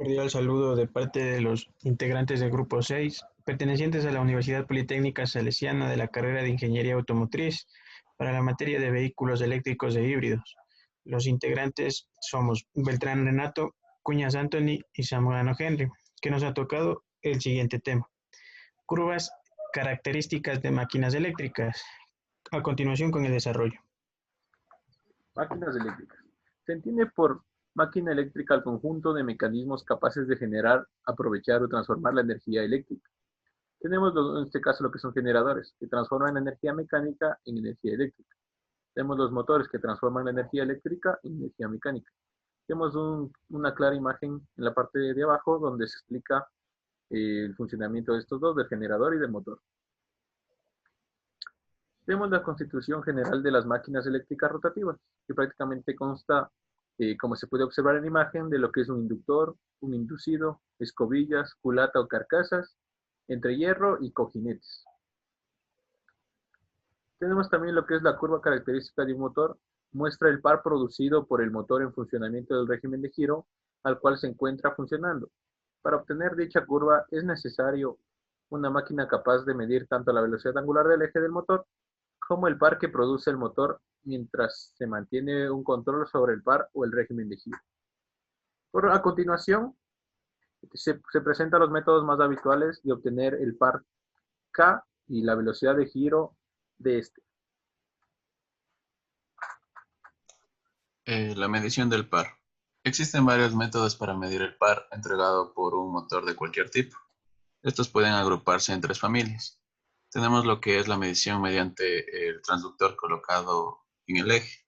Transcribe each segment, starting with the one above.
Cordial saludo de parte de los integrantes del Grupo 6, pertenecientes a la Universidad Politécnica Salesiana de la carrera de Ingeniería Automotriz para la materia de vehículos eléctricos e híbridos. Los integrantes somos Beltrán Renato, Cuñas Anthony y Zamorano Henry, que nos ha tocado el siguiente tema. Curvas características de máquinas eléctricas. A continuación con el desarrollo. Máquinas eléctricas. Se entiende por máquina eléctrica al conjunto de mecanismos capaces de generar, aprovechar o transformar la energía eléctrica. Tenemos en este caso lo que son generadores, que transforman la energía mecánica en energía eléctrica. Tenemos los motores que transforman la energía eléctrica en energía mecánica. Tenemos una clara imagen en la parte de abajo donde se explica el funcionamiento de estos dos, del generador y del motor. Tenemos la constitución general de las máquinas eléctricas rotativas, que prácticamente consta, como se puede observar en la imagen, de lo que es un inductor, un inducido, escobillas, culata o carcasas, entre hierro y cojinetes. Tenemos también lo que es la curva característica de un motor, muestra el par producido por el motor en funcionamiento del régimen de giro al cual se encuentra funcionando. Para obtener dicha curva es necesario una máquina capaz de medir tanto la velocidad angular del eje del motor como el par que produce el motor mientras se mantiene un control sobre el par o el régimen de giro. A continuación, se presentan los métodos más habituales de obtener el par K y la velocidad de giro de este. La medición del par. Existen varios métodos para medir el par entregado por un motor de cualquier tipo. Estos pueden agruparse en tres familias. Tenemos lo que es la medición mediante el transductor colocado en el eje.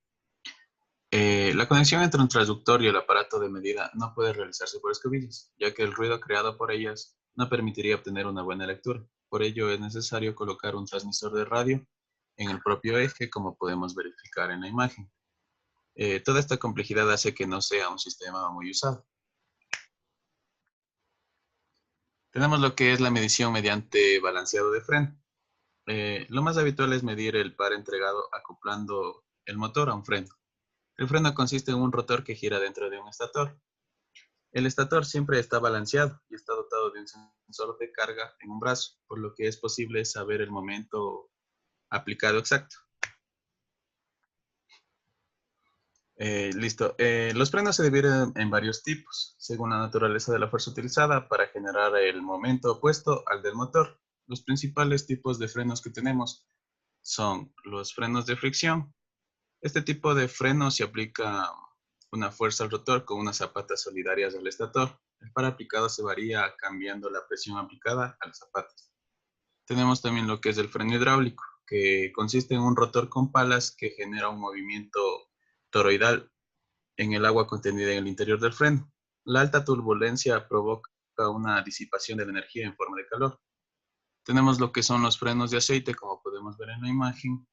La conexión entre un transductor y el aparato de medida no puede realizarse por escobillas, ya que el ruido creado por ellas no permitiría obtener una buena lectura. Por ello es necesario colocar un transmisor de radio en el propio eje, como podemos verificar en la imagen. Toda esta complejidad hace que no sea un sistema muy usado. Tenemos lo que es la medición mediante balanceado de freno. Lo más habitual es medir el par entregado acoplando el motor a un freno. El freno consiste en un rotor que gira dentro de un estator. El estator siempre está balanceado y está dotado de un sensor de carga en un brazo, por lo que es posible saber el momento aplicado exacto. Listo. Los frenos se dividen en varios tipos, según la naturaleza de la fuerza utilizada para generar el momento opuesto al del motor. Los principales tipos de frenos que tenemos son los frenos de fricción. Este tipo de freno se aplica una fuerza al rotor con unas zapatas solidarias al estator. El par aplicado se varía cambiando la presión aplicada a las zapatas. Tenemos también lo que es el freno hidráulico, que consiste en un rotor con palas que genera un movimiento toroidal en el agua contenida en el interior del freno. La alta turbulencia provoca una disipación de la energía en forma de calor. Tenemos lo que son los frenos de aceite, como podemos ver en la imagen,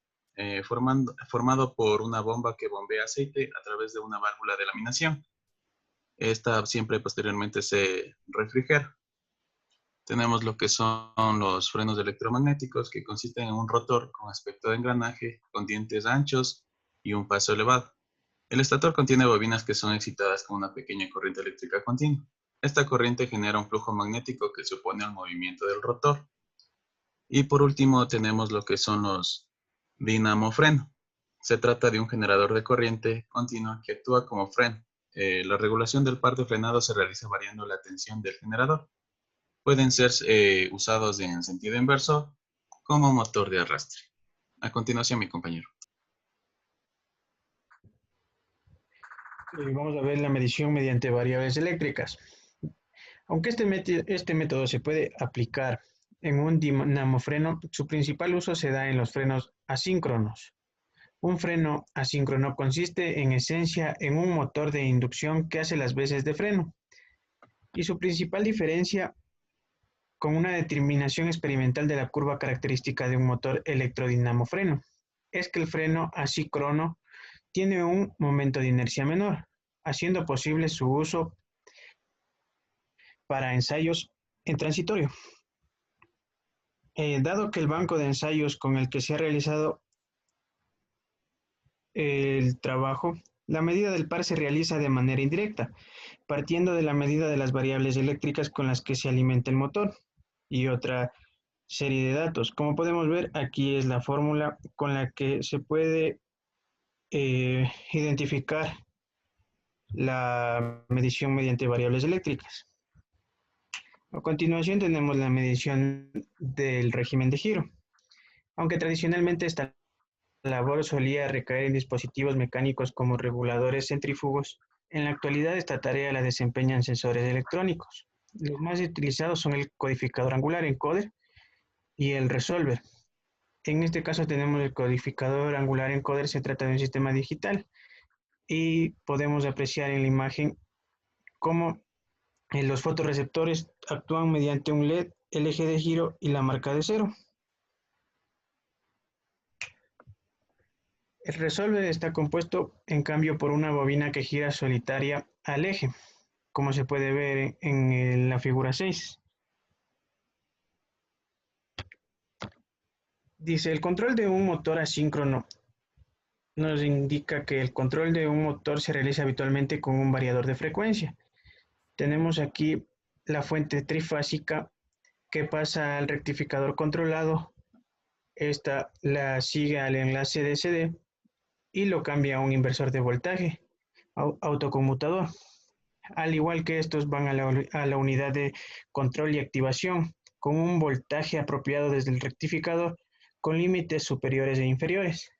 formado por una bomba que bombea aceite a través de una válvula de laminación. Esta siempre posteriormente se refrigera. Tenemos lo que son los frenos electromagnéticos, que consisten en un rotor con aspecto de engranaje, con dientes anchos y un paso elevado. El estator contiene bobinas que son excitadas con una pequeña corriente eléctrica continua. Esta corriente genera un flujo magnético que se opone al movimiento del rotor. Y por último tenemos lo que son los dinamofreno. Se trata de un generador de corriente continua que actúa como freno. La regulación del par de frenado se realiza variando la tensión del generador. Pueden ser usados en sentido inverso como motor de arrastre. A continuación, mi compañero. Vamos a ver la medición mediante variables eléctricas. Aunque este método se puede aplicar en un dinamofreno, su principal uso se da en los frenos asíncronos. Un freno asíncrono consiste en esencia en un motor de inducción que hace las veces de freno. Y su principal diferencia con una determinación experimental de la curva característica de un motor electrodinamofreno es que el freno asíncrono tiene un momento de inercia menor, haciendo posible su uso para ensayos en transitorio. Dado que el banco de ensayos con el que se ha realizado el trabajo La medida del par se realiza de manera indirecta, partiendo de la medida de las variables eléctricas con las que se alimenta el motor y otra serie de datos. Como podemos ver, aquí es la fórmula con la que se puede identificar la medición mediante variables eléctricas. A continuación tenemos la medición del régimen de giro. Aunque tradicionalmente esta labor solía recaer en dispositivos mecánicos como reguladores centrífugos, en la actualidad esta tarea la desempeñan sensores electrónicos. Los más utilizados son el codificador angular encoder y el resolver. En este caso tenemos el codificador angular encoder, se trata de un sistema digital y podemos apreciar en la imagen cómo los fotorreceptores actúan mediante un LED, el eje de giro y la marca de cero. El resolver está compuesto, en cambio, por una bobina que gira solitaria al eje, como se puede ver en la figura 6. Dice, el control de un motor asíncrono nos indica que el control de un motor se realiza habitualmente con un variador de frecuencia. Tenemos aquí la fuente trifásica que pasa al rectificador controlado. Esta la sigue al enlace DCD y lo cambia a un inversor de voltaje autoconmutador. Al igual que estos van a la unidad de control y activación con un voltaje apropiado desde el rectificador con límites superiores e inferiores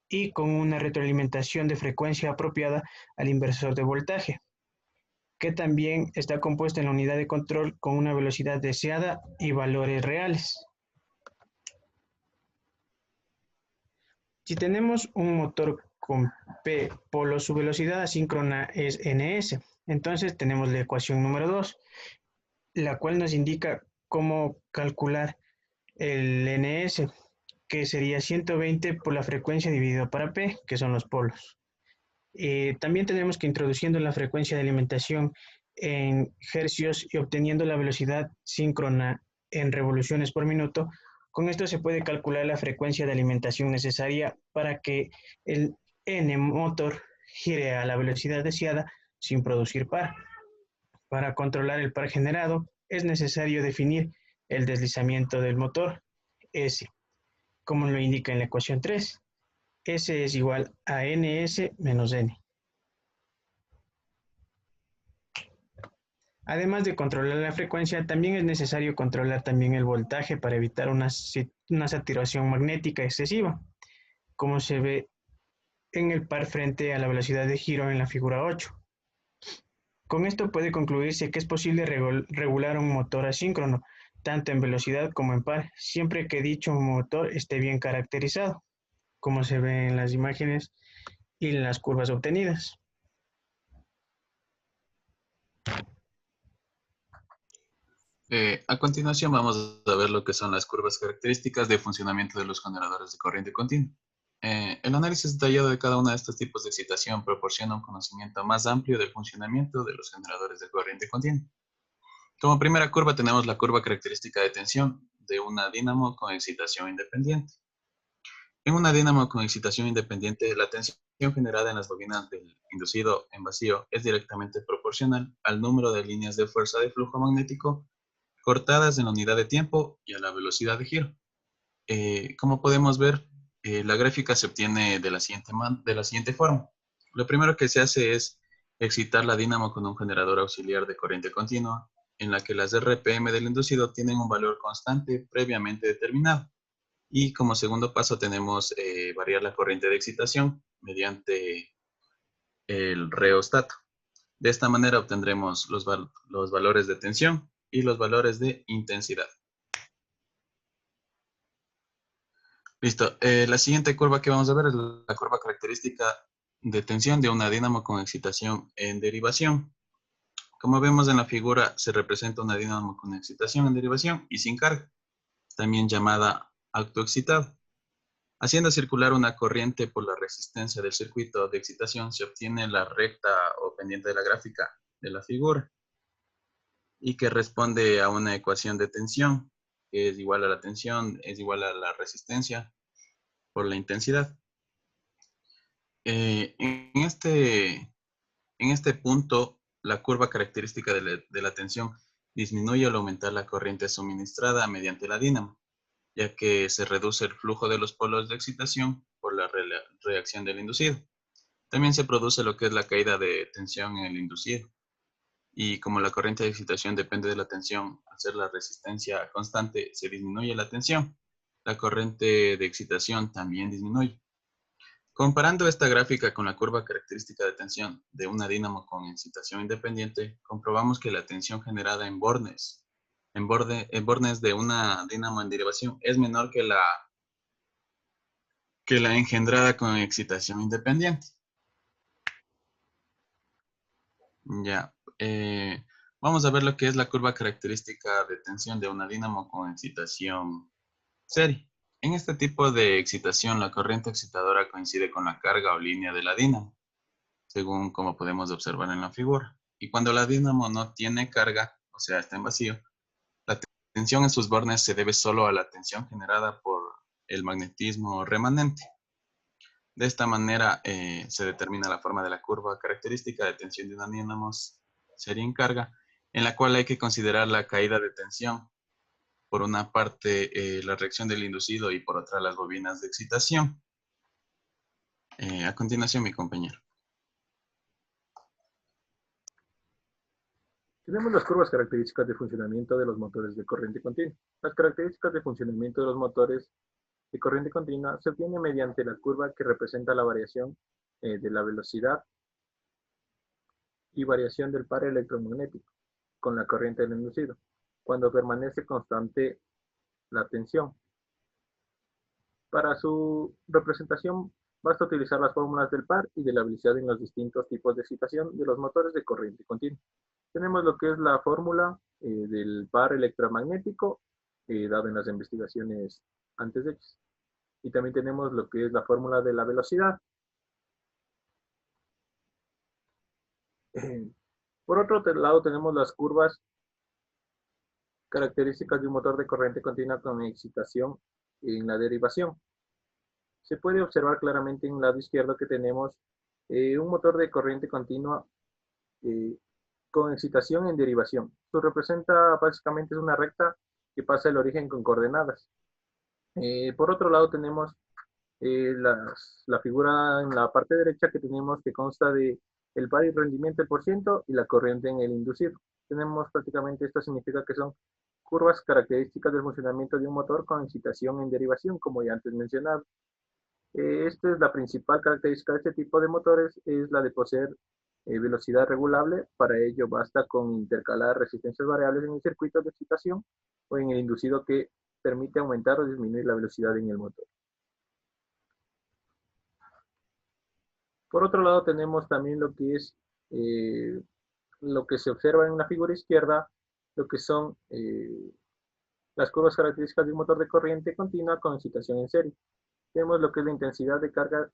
y con una retroalimentación de frecuencia apropiada al inversor de voltaje, que también está compuesta en la unidad de control con una velocidad deseada y valores reales. Si tenemos un motor con P polo, su velocidad asíncrona es ns. Entonces tenemos la ecuación número 2, la cual nos indica cómo calcular el ns, que sería 120 por la frecuencia dividido para P, que son los polos. También tenemos que introduciendo la frecuencia de alimentación en hercios y obteniendo la velocidad síncrona en revoluciones por minuto. Con esto se puede calcular la frecuencia de alimentación necesaria para que el N motor gire a la velocidad deseada sin producir par. Para controlar el par generado es necesario definir el deslizamiento del motor, S, como lo indica en la ecuación 3. S es igual a ns menos n. Además de controlar la frecuencia, también es necesario controlar también el voltaje para evitar una saturación magnética excesiva, como se ve en el par frente a la velocidad de giro en la figura 8. Con esto puede concluirse que es posible regular un motor asíncrono, tanto en velocidad como en par, siempre que dicho motor esté bien caracterizado, como se ve en las imágenes y en las curvas obtenidas. A continuación vamos a ver lo que son las curvas características de funcionamiento de los generadores de corriente continua. El análisis detallado de cada uno de estos tipos de excitación proporciona un conocimiento más amplio del funcionamiento de los generadores de corriente continua. Como primera curva tenemos la curva característica de tensión de una dínamo con excitación independiente. En una dínamo con excitación independiente, la tensión generada en las bobinas del inducido en vacío es directamente proporcional al número de líneas de fuerza de flujo magnético cortadas en la unidad de tiempo y a la velocidad de giro. Como podemos ver, la gráfica se obtiene de la siguiente forma. Lo primero que se hace es excitar la dínamo con un generador auxiliar de corriente continua, en la que las RPM del inducido tienen un valor constante previamente determinado. Y como segundo paso tenemos variar la corriente de excitación mediante el reostato. De esta manera obtendremos los valores de tensión y los valores de intensidad. Listo. La siguiente curva que vamos a ver es la curva característica de tensión de una dínamo con excitación en derivación. Como vemos en la figura, se representa una dínamo con excitación en derivación y sin carga, también llamada autoexcitada. Haciendo circular una corriente por la resistencia del circuito de excitación, se obtiene la recta o pendiente de la gráfica de la figura y que responde a una ecuación de tensión, que es igual a la tensión, es igual a la resistencia por la intensidad. En este punto, la curva característica de la tensión disminuye al aumentar la corriente suministrada mediante la dínamo, ya que se reduce el flujo de los polos de excitación por la reacción del inducido. También se produce lo que es la caída de tensión en el inducido. Y como la corriente de excitación depende de la tensión, al ser la resistencia constante, se disminuye la tensión. La corriente de excitación también disminuye. Comparando esta gráfica con la curva característica de tensión de una dínamo con excitación independiente, comprobamos que la tensión generada en bornes de una dínamo en derivación es menor que la engendrada con excitación independiente. Ya, vamos a ver lo que es la curva característica de tensión de una dínamo con excitación serie. En este tipo de excitación, la corriente excitadora coincide con la carga o línea de la dínamo, según como podemos observar en la figura. Y cuando la dínamo no tiene carga, o sea, está en vacío, la tensión en sus bornes se debe solo a la tensión generada por el magnetismo remanente. De esta manera se determina la forma de la curva característica de tensión de una dínamo serie en carga, en la cual hay que considerar la caída de tensión. Por una parte, la reacción del inducido y por otra, las bobinas de excitación. A continuación, mi compañero. Tenemos las curvas características de funcionamiento de los motores de corriente continua. Las características de funcionamiento de los motores de corriente continua se obtienen mediante la curva que representa la variación de la velocidad y variación del par electromagnético con la corriente del inducido, cuando permanece constante la tensión. Para su representación basta utilizar las fórmulas del par y de la velocidad en los distintos tipos de excitación de los motores de corriente continua. Tenemos lo que es la fórmula del par electromagnético, dado en las investigaciones antes hechas. Y también tenemos lo que es la fórmula de la velocidad. Por otro lado, tenemos las curvas características de un motor de corriente continua con excitación en la derivación. Se puede observar claramente en el lado izquierdo que tenemos un motor de corriente continua con excitación en derivación. Esto representa básicamente es una recta que pasa el origen con coordenadas. Por otro lado tenemos la figura en la parte derecha que tenemos que consta de el par y rendimiento del porciento y la corriente en el inducido. Tenemos prácticamente, esto significa que son curvas características del funcionamiento de un motor con excitación en derivación, como ya antes mencionado. Esta es la principal característica de este tipo de motores, es la de poseer velocidad regulable. Para ello basta con intercalar resistencias variables en el circuito de excitación o en el inducido que permite aumentar o disminuir la velocidad en el motor. Por otro lado tenemos también lo que es lo que se observa en la figura izquierda, lo que son las curvas características de un motor de corriente continua con excitación en serie. Vemos lo que es la intensidad de carga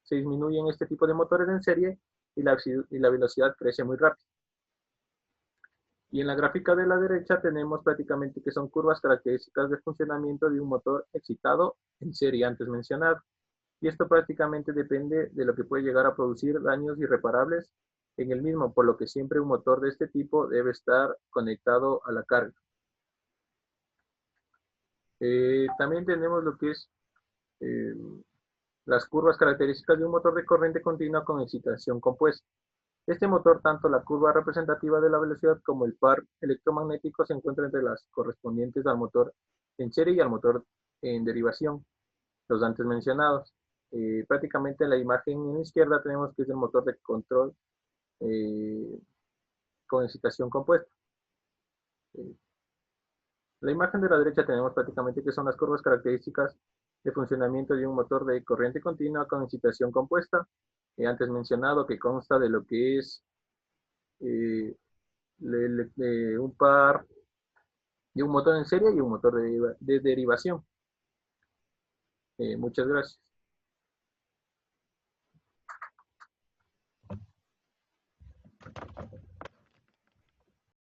se disminuye en este tipo de motores en serie y la velocidad crece muy rápido. Y en la gráfica de la derecha tenemos prácticamente que son curvas características de funcionamiento de un motor excitado en serie antes mencionado. Y esto prácticamente depende de lo que puede llegar a producir daños irreparables en el mismo, por lo que siempre un motor de este tipo debe estar conectado a la carga. También tenemos lo que es las curvas características de un motor de corriente continua con excitación compuesta. Este motor, tanto la curva representativa de la velocidad como el par electromagnético, se encuentran entre las correspondientes al motor en serie y al motor en derivación, los antes mencionados. Prácticamente en la imagen en la izquierda tenemos que es el motor de control con excitación compuesta. La imagen de la derecha tenemos prácticamente que son las curvas características de funcionamiento de un motor de corriente continua con excitación compuesta, antes mencionado, que consta de lo que es un par de un motor en serie y un motor de derivación. Muchas gracias.